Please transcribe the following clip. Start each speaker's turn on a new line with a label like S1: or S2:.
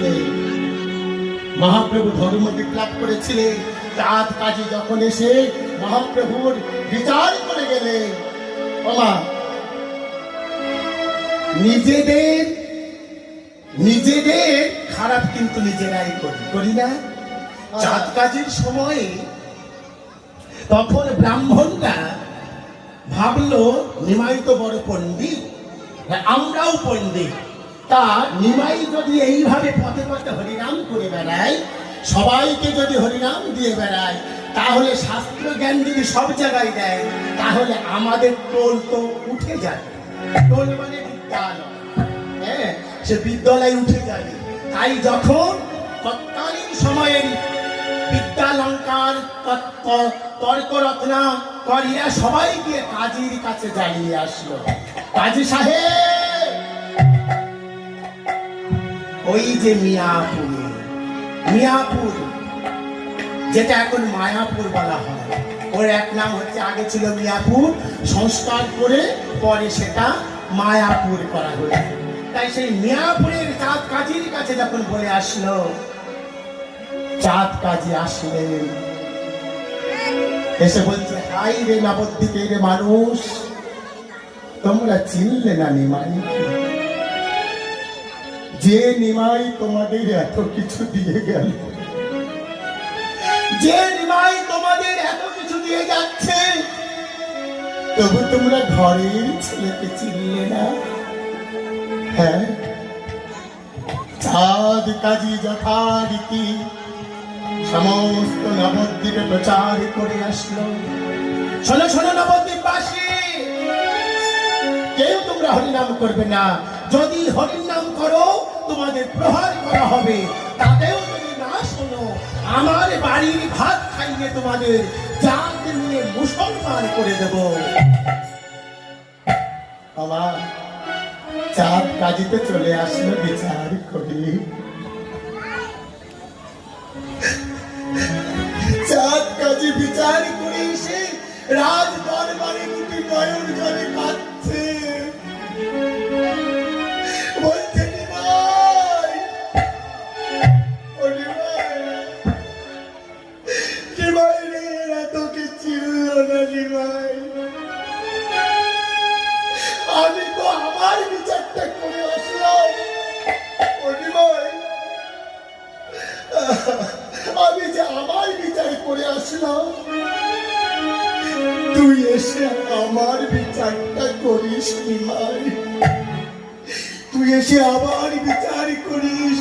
S1: করেছিলেন, মহাপ্রভু ধর্ম বিপ্লব করেছিলেন। চাঁদ কাজী যখন এসে মহাপ্রভুর বিচার করে গেলেন, ওমা নিজেদের খারাপ কিন্তু নিজেরাই করি না। চাঁদ কাজীর সময়ে তখন ব্রাহ্মণরা ভাবলো নিমাই তো বড় পণ্ডিত, আমরাও পণ্ডিত, তা নিমাই যদি এইভাবে পথে পথে হরিনাম করে বেড়ায়, সবাইকে যদি হরিনাম দিয়ে বেড়ায়, তাহলে শাস্ত্র জ্ঞান যদি সব জায়গায় দেয়, তাহলে আমাদের টোল তো উঠে যাবে। টোল মানে বিদ্যালয়, হ্যাঁ, সে বিদ্যালয় উঠে যাবে। তাই যখন তৎকালীন সময়ের বিদ্যালঙ্কার তর্করত্না করিয়া সবাই গিয়ে কাজীর কাছে জানিয়ে আসলো, কাজী সাহেব, ওই যে মিয়াপুর যেটা এখন মায়াপুর বলা হয়, ওর এক নাম হচ্ছে, আগে ছিল মিয়াপুর, সংস্কার করে পরে সেটা মায়াপুর করা হয়েছে। তাই সেই মিয়াপুরের চাঁদ কাজীর কাছে যখন বলে আসলো, চাঁদ কাজী আসলেন, এসে বলছে, হাই রে নবদ্বীপের মানুষ, তোমরা চিনলে না নিমাইকে? যে নিমাই তোমাদের এত কিছু দিয়ে গেল, যে নিমাই তোমাদের এত কিছু দিয়ে যাচ্ছে, তবু তোমরা ঘরের ছেলেকে চিনলে না? হ্যাঁ, চাঁদ কাজী যথারীতি সমস্ত নবদ্বীপে প্রচার করে আসলো। শোনো শোনো নবদ্বীপবাসী, কেউ তোমরা হরিনাম করবে না। যদি হরিনাম করো তোমাদের প্রহার করা হবে। তাতেও যদি না শোনো, আমার বাড়ির ভাত খাইয়ে তোমাদের জাত নিয়ে মুসলমান করে দেব। আমার চাঁদ কাজীতে চলে আসলো বিচার করে। চাঁদ কাজী বিচার করে এসে রাজ দরবারে উঠে নয়ন জলে কাঁদছে, বলছে, নিমাই রে, এরা তোকে চিনল না নিমাই। আমি তো আমার বিচারটা করে আসলাম, আমি যে আমার বিচার করে আসলাম, তুই এসে আমার বিচারটা করিস নিমাই, তুই এসে আমার বিচার করিস।